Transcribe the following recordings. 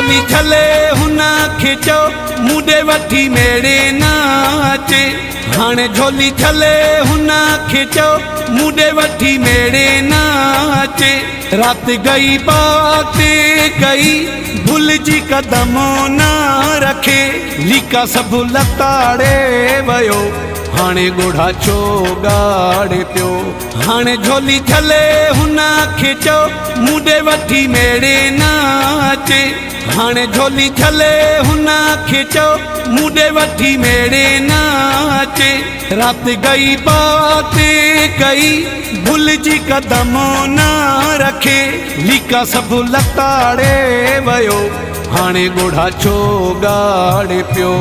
झोली छले हुना खे चओ मुंडे वठी मेरे नाचे। हाणे झोली छले हुना खे चओ मुंडे वठी मेरे नाचे। रात गई बाते गई भुलजी कदम ना रखे लिका सब लताड़े वयो हाणे गोढ़ा छो गाड़े पियो। हाणे झोली छले हुना खे चओ मुंडे वठी मेरे नाचे। हाणे झोली छले हुना खे चओ मुंडे वठी मेरे नाचे। रात गई बाते गई भुलजी कदम ना रखे लिका सब लताड़े वयो हाणे गोढ़ा छो गाड़े पियो।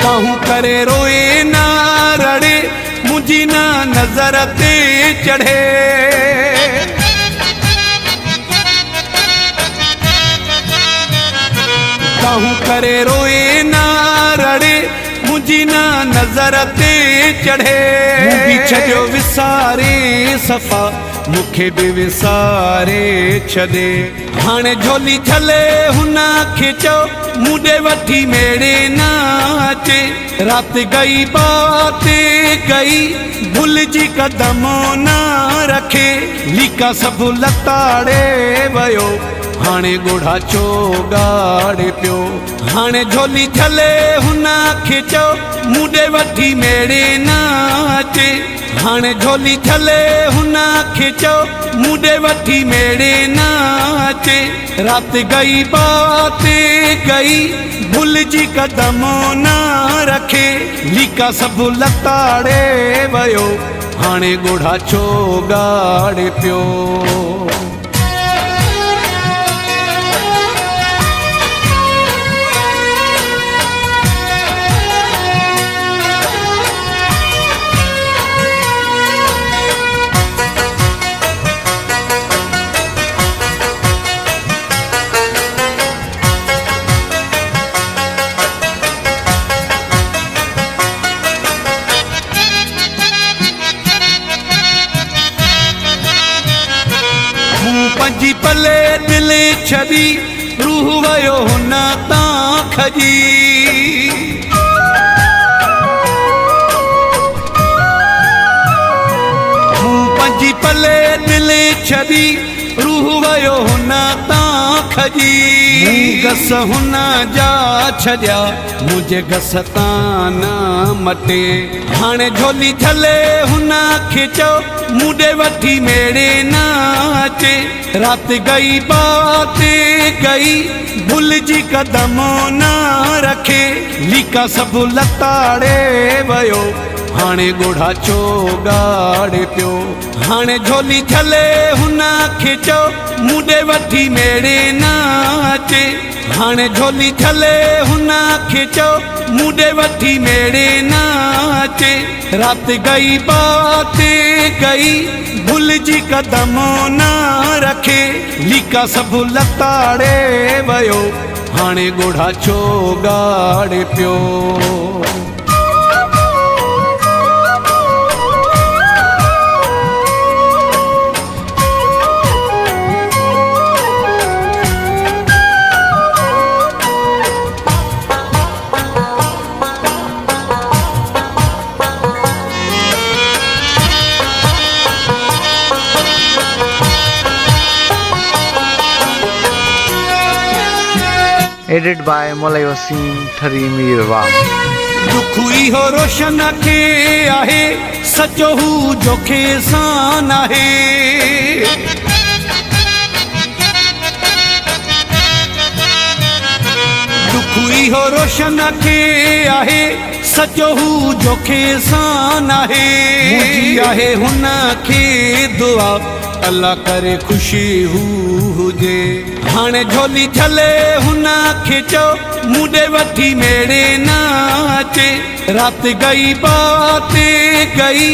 बाहू करे रोए ना रड़े मुझी ना नजर ते चढ़े। बाहू करे रोए ना रड़े मुझी ना नजर ते चढ़े। छो विसारे सफ़ा मुखे भी विसारे छदे। हाणे झोली छले हुना खे चओ मुंडे वठी मेरे नाचे। रात गई बाते गई भुलजी कदम ना रखे लिका सब लताड़े वयो हाणे गोढ़ा छो गाड़े पियो। हाणे झोली छले हुना खे चओ मुंडे वठी मेरे नाचे। हाणे झोली छले हुना खे चओ मुंडे वठी मेरे नाचे। रात गई बाते गई भुलजी कदम ना रखे लिका सब लताड़े वयो हाणे गोढ़ा छो गाड़े पियो। पंजी पले दिल छदी रूह वयो हुना तां खजी। पंजी पले दिल छदी रूह वयो हुना तां खजी। गस हुना जा छॾिया मुझे गस तां ना मटे। हाणे झोली छले हुना खे चओ मुंडे वठी मेरे नाचे। रात गई बाते गई भुलजी कदम ना रखे लिका सब लताड़े वयो हाणे गोढ़ा छो गाड़े पियो। हाणे झोली छले हुना खे चओ मुंडे वठी मेरे नाचे। हाणे झोली छले हुना खे चओ मुंडे वठी मेरे नाचे। रात गई बाते गई भुलजी कदम ना रखे लिका सब लताड़े वयो हाणे गोढ़ा छो गाड़े पियो। Edited by Molay Wasim Thari Mirwa। दुखुई हो रोशन के आहे सचो हू जोखे सान आहे। दुखुई हो रोशन के आहे सचो हू जोखे सान आहे। मुझी आहे हुन खे दुआ अल्लाह करे ख़ुशी हू हुजे। हाणे झोली छले हुन खे चओ मुंडे वठी मेरे नाचे। रात गई बाते गई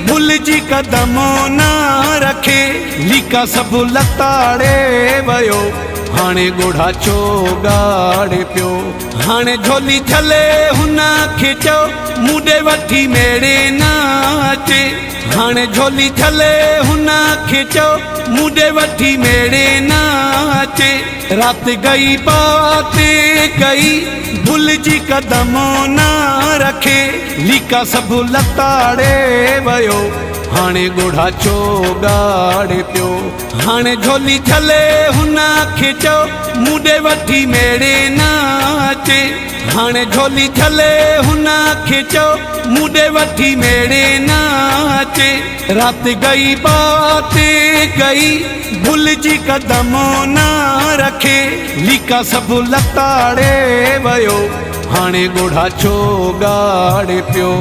भुलिजी कदमो न रखे। लिका सब लताड़े वयो हाणे ॻोढ़ा छो ॻाड़े पियो। हाणे झोली छले हुन खे चओ मुंडे वठी मेरे नाचे। हाणे झोली छले हुन खे चओ मुंडे वठी मेरे नाचे। रात गई बाते गई भुलिजी कदमो न रखे। लिका सब लताड़े वयो हाणे ॻोढ़ा छो ॻाड़े पियो। हाणे झोली छले हुन खे चओ मुंडे वठी मेरे नाचे। हाणे झोली छले हुन खे चओ मुंडे वठी मेरे नाचे। रात गई बाते गई भुलिजी कदमो न रखे। लिका सब लताड़े वयो हाणे ॻोढ़ा छो ॻाड़े पियो।